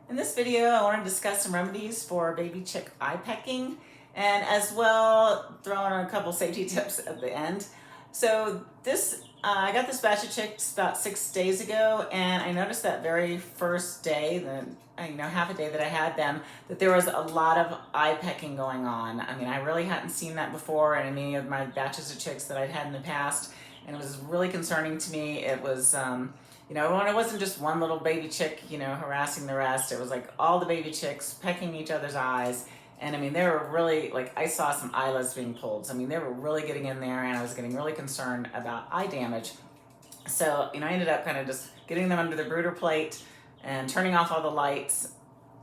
In this video, I want to discuss some remedies for baby chick eye pecking and as well throw in a couple safety tips at the end. So I got this batch of chicks about 6 days ago, and I noticed that very first day, half a day that I had them, that there was a lot of eye pecking going on. I mean, I really hadn't seen that before in any of my batches of chicks that I'd had in the past, and it was really concerning to me. It was when it wasn't just one little baby chick, harassing the rest, it was like all the baby chicks pecking each other's eyes. And I mean, they were really, like, I saw some eyelids being pulled. So, I mean, they were really getting in there, and I was getting really concerned about eye damage. So, I ended up kind of just getting them under the brooder plate and turning off all the lights,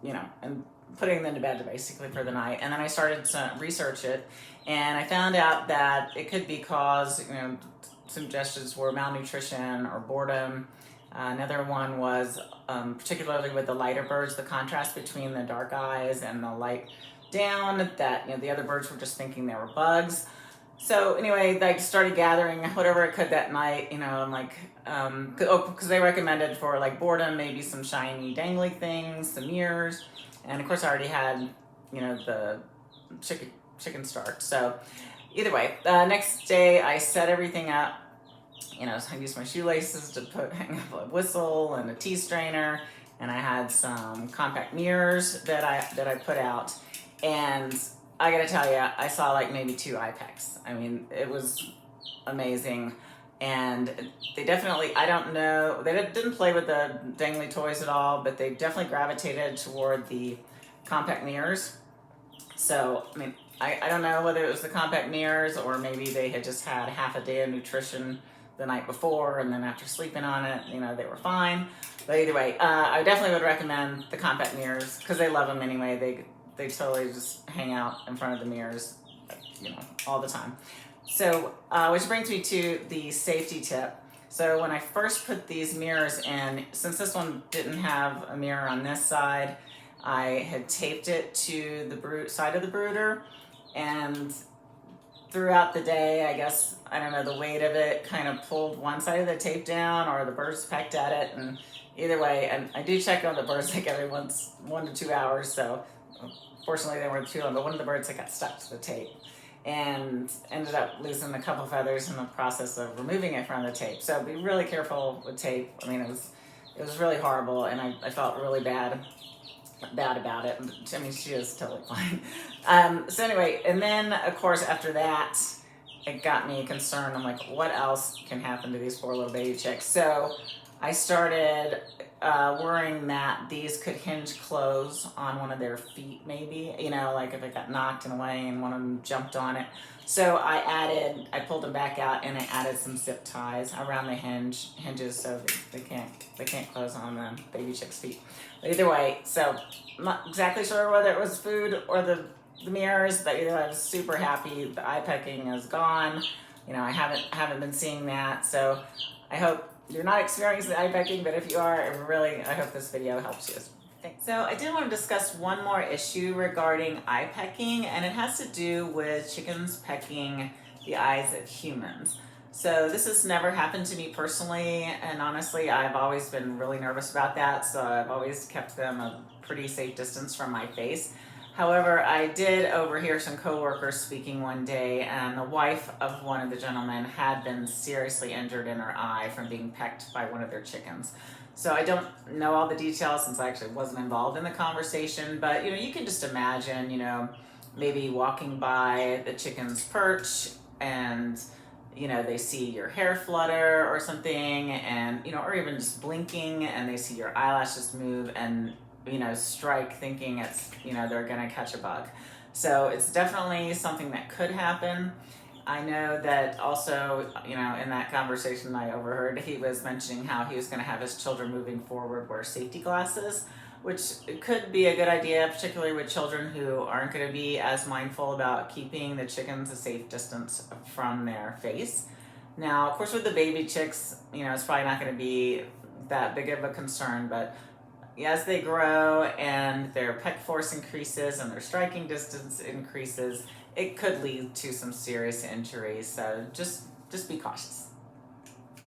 and putting them to bed basically for the night. And then I started to research it, and I found out that it could be caused, suggestions were malnutrition or boredom. Another one was particularly with the lighter birds, the contrast between the dark eyes and the light down, that the other birds were just thinking they were bugs. So anyway, I started gathering whatever I could that night, I'm like, because they recommended for like boredom, maybe some shiny dangly things, some mirrors, and of course I already had, the chicken starch. So either way, next day I set everything up. So I used my shoelaces to hang up a whistle and a tea strainer, and I had some compact mirrors that I put out, and I gotta tell you, I saw like maybe 2 eye pecks. I mean, it was amazing, and they definitely, I don't know, they didn't play with the dangly toys at all, but they definitely gravitated toward the compact mirrors. So, I mean, I don't know whether it was the compact mirrors or maybe they had just had half a day of nutrition the night before, and then after sleeping on it, they were fine. But either way, I definitely would recommend the compact mirrors because they love them anyway. They totally just hang out in front of the mirrors, all the time. So, which brings me to the safety tip. So when I first put these mirrors in, since this one didn't have a mirror on this side, I had taped it to the side of the brooder, and throughout the day, I guess, I don't know, the weight of it kind of pulled one side of the tape down, or the birds pecked at it, and either way, and I do check on the birds like every 1 to 2 hours, so fortunately they weren't too long, but one of the birds that got stuck to the tape and ended up losing a couple feathers in the process of removing it from the tape. So be really careful with tape. I mean, it was really horrible, and I felt really bad about it. I mean, she is totally fine. So anyway, and then of course after that, it got me concerned. I'm like, what else can happen to these poor little baby chicks? So I started worrying that these could hinge close on one of their feet, maybe, like if it got knocked in a way and one of them jumped on it. So I pulled them back out, and I added some zip ties around the hinges so they can't close on the baby chick's feet. But either way, so I'm not exactly sure whether it was food or the mirrors, but either way, I was super happy. The eye pecking is gone. I haven't been seeing that. So I hope you're not experiencing eye pecking, but if you are, I hope this video helps you. Thanks. So I did want to discuss one more issue regarding eye pecking, and it has to do with chickens pecking the eyes of humans. So this has never happened to me personally, and honestly, I've always been really nervous about that, so I've always kept them a pretty safe distance from my face. However, I did overhear some coworkers speaking one day, and the wife of one of the gentlemen had been seriously injured in her eye from being pecked by one of their chickens. So I don't know all the details since I actually wasn't involved in the conversation, but you can just imagine, maybe walking by the chicken's perch and they see your hair flutter or something, and or even just blinking and they see your eyelashes move and strike, thinking it's they're gonna catch a bug. So it's definitely something that could happen. I know that also, in that conversation I overheard, he was mentioning how he was going to have his children moving forward wear safety glasses, which could be a good idea, particularly with children who aren't going to be as mindful about keeping the chickens a safe distance from their face. Now, of course, with the baby chicks, it's probably not going to be that big of a concern, but as they grow and their peck force increases and their striking distance increases, it could lead to some serious injuries. So just be cautious.